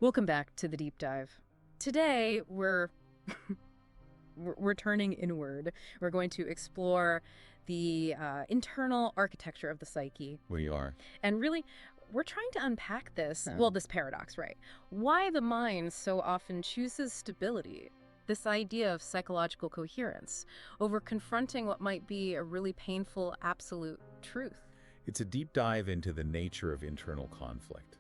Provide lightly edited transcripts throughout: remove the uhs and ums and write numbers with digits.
Welcome back to the deep dive. Today we're turning inward. We're going to explore the internal architecture of the psyche. We are. And really, we're trying to unpack this, Yeah. well, this paradox, right? Why the mind so often chooses stability, this idea of psychological coherence, over confronting what might be a really painful absolute truth. It's a deep dive into the nature of internal conflict.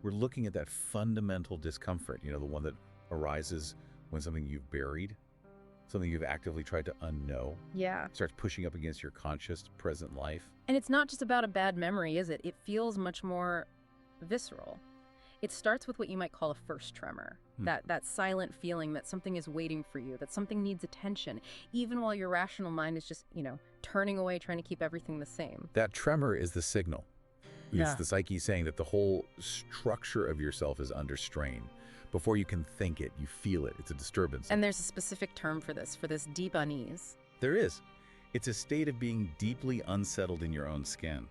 We're looking at that fundamental discomfort, the one that arises when something you've buried, something you've actively tried to unknow, Yeah. starts pushing up against your conscious present life. And it's not just about a bad memory, is it? It feels much more visceral. It starts with what you might call a first tremor, that silent feeling that something is waiting for you, that something needs attention, even while your rational mind is just, turning away, trying to keep everything the same. That tremor is the signal. Yeah. It's the psyche saying that the whole structure of yourself is under strain. Before you can think it, you feel it. It's a disturbance. And there's a specific term for this deep unease. There is. It's a state of being deeply unsettled in your own skin.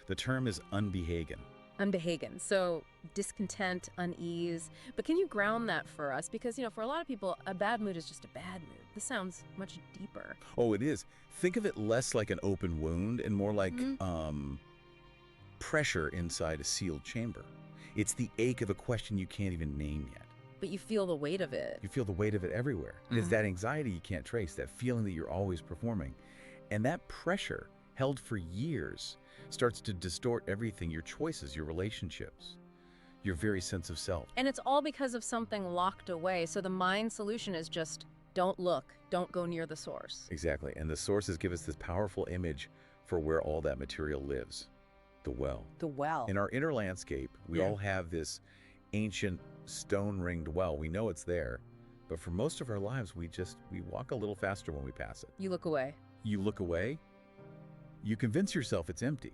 The term is unbehagen. Unbehagen. So discontent, unease. But can you ground that for us? Because, for a lot of people, a bad mood is just a bad mood. This sounds much deeper. Oh, it is. Think of it less like an open wound and more like pressure inside a sealed chamber. It's the ache of a question you can't even name yet. But you feel the weight of it. You feel the weight of it everywhere. It's that anxiety you can't trace, that feeling that you're always performing. And that pressure, held for years, starts to distort everything, your choices, your relationships, your very sense of self. And it's all because of something locked away. So the mind solution is just don't look, don't go near the source. Exactly. And the sources give us this powerful image for where all that material lives. The well. The well. In our inner landscape, we all have this ancient stone-ringed well. We know it's there, but for most of our lives, we walk a little faster when we pass it. You look away. You look away, you convince yourself it's empty,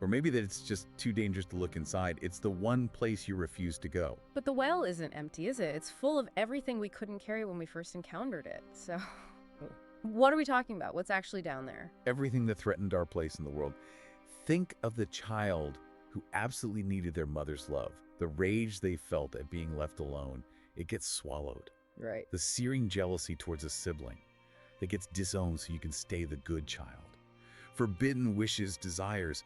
or maybe that it's just too dangerous to look inside. It's the one place you refuse to go. But the well isn't empty, is it? It's full of everything we couldn't carry when we first encountered it. So what are we talking about? What's actually down there? Everything that threatened our place in the world. Think of the child who absolutely needed their mother's love. The rage they felt at being left alone, it gets swallowed. Right. The searing jealousy towards a sibling that gets disowned so you can stay the good child. Forbidden wishes, desires,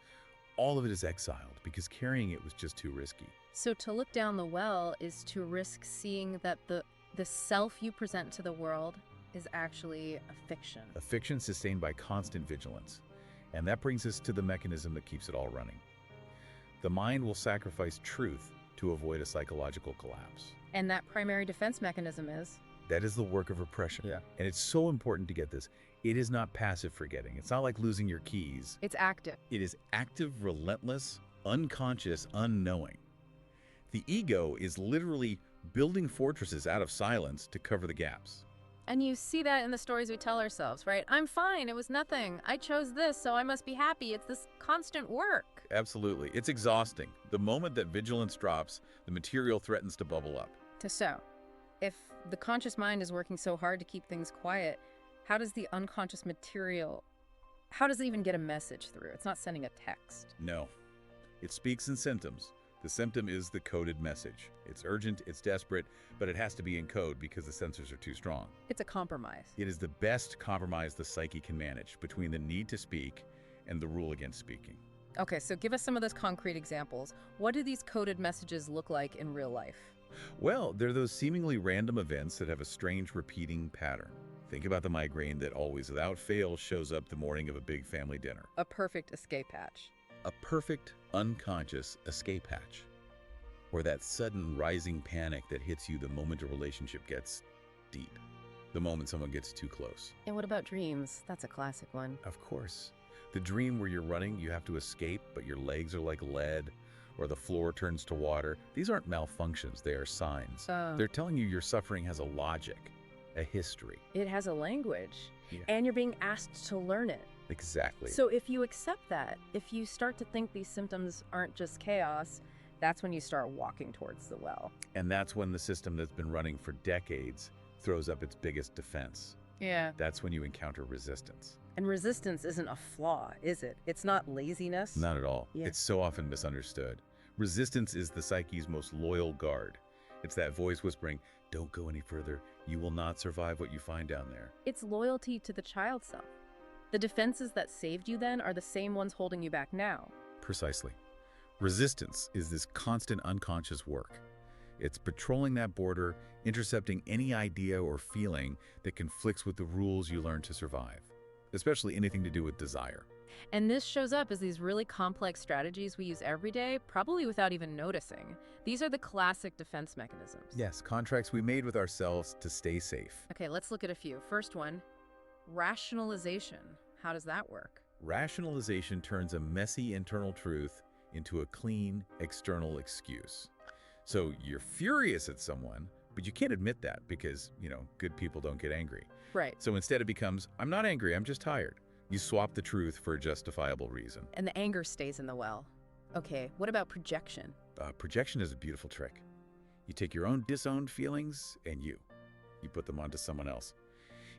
all of it is exiled because carrying it was just too risky. So to look down the well is to risk seeing that the self you present to the world is actually a fiction. A fiction sustained by constant vigilance. And that brings us to the mechanism that keeps it all running. The mind will sacrifice truth to avoid a psychological collapse. And that primary defense mechanism is? That is the work of repression. Yeah. And it's so important to get this. It is not passive forgetting. It's not like losing your keys. It's active. It is active, relentless, unconscious, unknowing. The ego is literally building fortresses out of silence to cover the gaps. And you see that in the stories we tell ourselves, right? I'm fine, it was nothing. I chose this, so I must be happy. It's this constant work. Absolutely. It's exhausting. The moment that vigilance drops, the material threatens to bubble up. So, if the conscious mind is working so hard to keep things quiet, how does the unconscious material, how does it even get a message through? It's not sending a text. No. It speaks in symptoms. The symptom is the coded message. It's urgent, it's desperate, but it has to be in code because the sensors are too strong. It's a compromise. It is the best compromise the psyche can manage between the need to speak and the rule against speaking. Okay, so give us some of those concrete examples. What do these coded messages look like in real life? Well, they're those seemingly random events that have a strange repeating pattern. Think about the migraine that always, without fail, shows up the morning of a big family dinner. A perfect escape hatch. A perfect, unconscious escape hatch. Or that sudden rising panic that hits you the moment a relationship gets deep. The moment someone gets too close. And what about dreams? That's a classic one. Of course. The dream where you're running, you have to escape, but your legs are like lead, or the floor turns to water. These aren't malfunctions, they are signs. They're telling you your suffering has a logic, a history. It has a language, Yeah. and you're being asked to learn it. Exactly. So if you accept that, if you start to think these symptoms aren't just chaos, that's when you start walking towards the well. And that's when the system that's been running for decades throws up its biggest defense. Yeah. That's when you encounter resistance. And resistance isn't a flaw, is it? It's not laziness. Not at all. Yeah. It's so often misunderstood. Resistance is the psyche's most loyal guard. It's that voice whispering, don't go any further. You will not survive what you find down there. It's loyalty to the child self. The defenses that saved you then are the same ones holding you back now. Precisely. Resistance is this constant unconscious work. It's patrolling that border, intercepting any idea or feeling that conflicts with the rules you learn to survive, especially anything to do with desire. And this shows up as these really complex strategies we use every day, probably without even noticing. These are the classic defense mechanisms. Yes, contracts we made with ourselves to stay safe. Okay, let's look at a few. First one, rationalization. How does that work? Rationalization turns a messy internal truth into a clean external excuse. So you're furious at someone, but you can't admit that because, good people don't get angry. Right. So instead it becomes, I'm not angry, I'm just tired. You swap the truth for a justifiable reason. And the anger stays in the well. Okay, what about projection? Projection is a beautiful trick. You take your own disowned feelings and you put them onto someone else.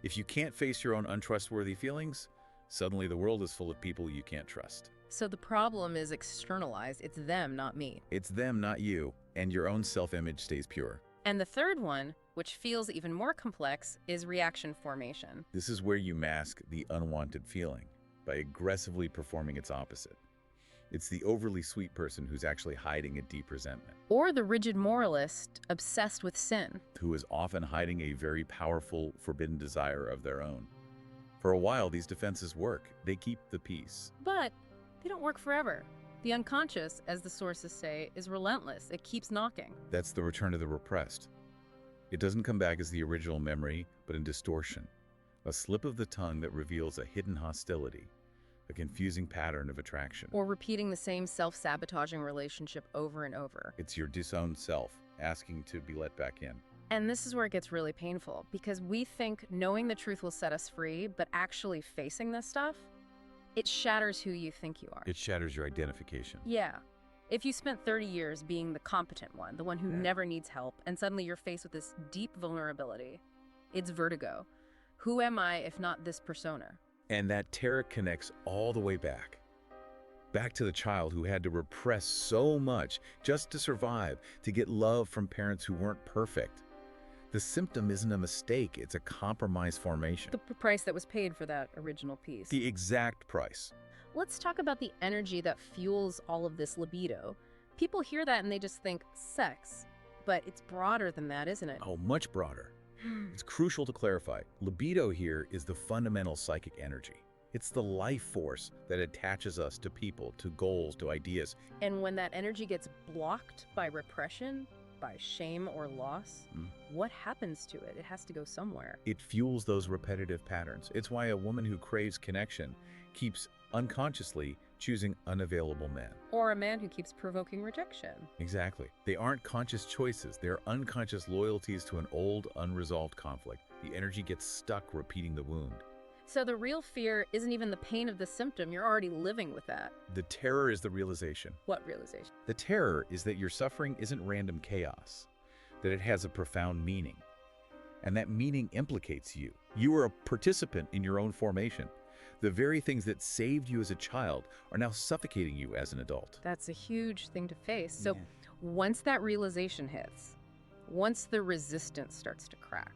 If you can't face your own untrustworthy feelings, suddenly the world is full of people you can't trust. So the problem is externalized. It's them, not me. It's them, not you, and your own self-image stays pure. And the third one, which feels even more complex, is reaction formation. This is where you mask the unwanted feeling by aggressively performing its opposite. It's the overly sweet person who's actually hiding a deep resentment. Or the rigid moralist obsessed with sin. Who is often hiding a very powerful, forbidden desire of their own. For a while, these defenses work. They keep the peace. But they don't work forever. The unconscious, as the sources say, is relentless. It keeps knocking. That's the return of the repressed. It doesn't come back as the original memory, but in distortion. A slip of the tongue that reveals a hidden hostility, a confusing pattern of attraction. Or repeating the same self-sabotaging relationship over and over. It's your disowned self asking to be let back in. And this is where it gets really painful, because we think knowing the truth will set us free, but actually facing this stuff, it shatters who you think you are. It shatters your identification. Yeah. If you spent 30 years being the competent one, the one who never needs help, and suddenly you're faced with this deep vulnerability, it's vertigo. Who am I if not this persona? And that terror connects all the way back. Back to the child who had to repress so much just to survive, to get love from parents who weren't perfect. The symptom isn't a mistake, it's a compromise formation. The price that was paid for that original piece. The exact price. Let's talk about the energy that fuels all of this libido. People hear that and they just think sex, but it's broader than that, isn't it? Oh, much broader. It's crucial to clarify. Libido here is the fundamental psychic energy. It's the life force that attaches us to people, to goals, to ideas. And when that energy gets blocked by repression, by shame or loss, what happens to it? It has to go somewhere. It fuels those repetitive patterns. It's why a woman who craves connection keeps unconsciously choosing unavailable men. Or a man who keeps provoking rejection. Exactly. They aren't conscious choices. They're unconscious loyalties to an old, unresolved conflict. The energy gets stuck repeating the wound. So the real fear isn't even the pain of the symptom. You're already living with that. The terror is the realization. What realization? The terror is that your suffering isn't random chaos, that it has a profound meaning. And that meaning implicates you. You are a participant in your own formation. The very things that saved you as a child are now suffocating you as an adult. That's a huge thing to face. So once that realization hits, once the resistance starts to crack,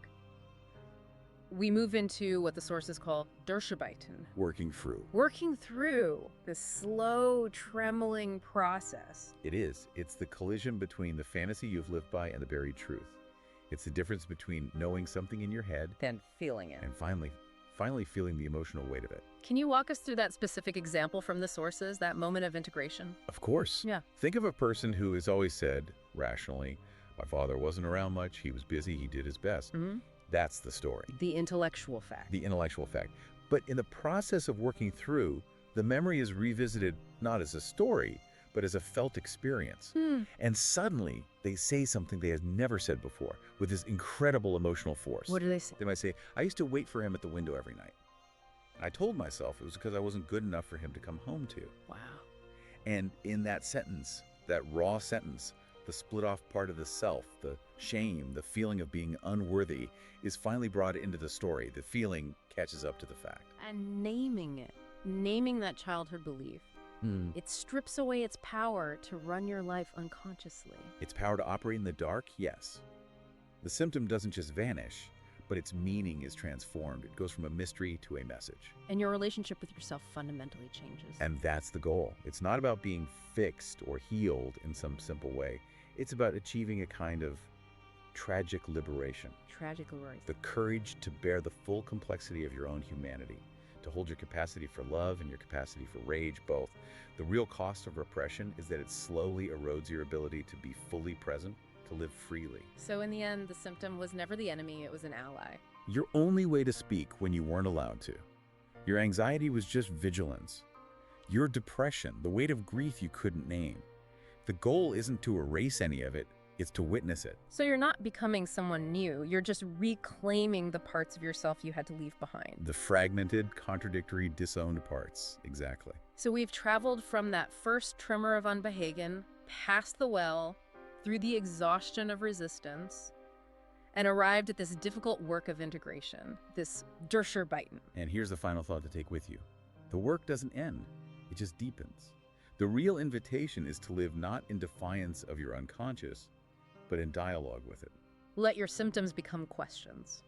we move into what the sources call Durcharbeiten. Working through. Working through this slow, trembling process. It is. It's the collision between the fantasy you've lived by and the buried truth. It's the difference between knowing something in your head Then feeling it. and finally feeling the emotional weight of it. Can you walk us through that specific example from the sources, that moment of integration? Of course. Yeah. Think of a person who has always said, rationally, my father wasn't around much, he was busy, he did his best. That's the story. The intellectual fact. The intellectual fact. But in the process of working through, the memory is revisited not as a story, but as a felt experience. And suddenly, they say something they had never said before with this incredible emotional force. What do they say? They might say, I used to wait for him at the window every night. I told myself it was because I wasn't good enough for him to come home to. Wow. And in that sentence, that raw sentence, the split off part of the self, the shame, the feeling of being unworthy is finally brought into the story. The feeling catches up to the fact. And naming it, naming that childhood belief, It strips away its power to run your life unconsciously. Its power to operate in the dark? Yes. The symptom doesn't just vanish, but its meaning is transformed. It goes from a mystery to a message. And your relationship with yourself fundamentally changes. And that's the goal. It's not about being fixed or healed in some simple way. It's about achieving a kind of tragic liberation. Tragic liberation. The courage to bear the full complexity of your own humanity, to hold your capacity for love and your capacity for rage, both. The real cost of repression is that it slowly erodes your ability to be fully present, to live freely. So in the end, the symptom was never the enemy, it was an ally. Your only way to speak when you weren't allowed to. Your anxiety was just vigilance. Your depression, the weight of grief you couldn't name. The goal isn't to erase any of it, it's to witness it. So you're not becoming someone new, you're just reclaiming the parts of yourself you had to leave behind. The fragmented, contradictory, disowned parts, exactly. So we've traveled from that first tremor of Unbehagen, past the well, through the exhaustion of resistance, and arrived at this difficult work of integration, this Durchstarbeiten. And here's the final thought to take with you. The work doesn't end, it just deepens. The real invitation is to live not in defiance of your unconscious, but in dialogue with it. Let your symptoms become questions.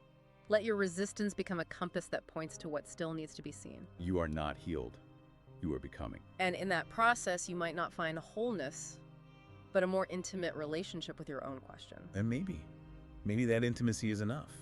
Let your resistance become a compass that points to what still needs to be seen. You are not healed, you are becoming. And in that process, you might not find wholeness, but a more intimate relationship with your own question. And maybe that intimacy is enough.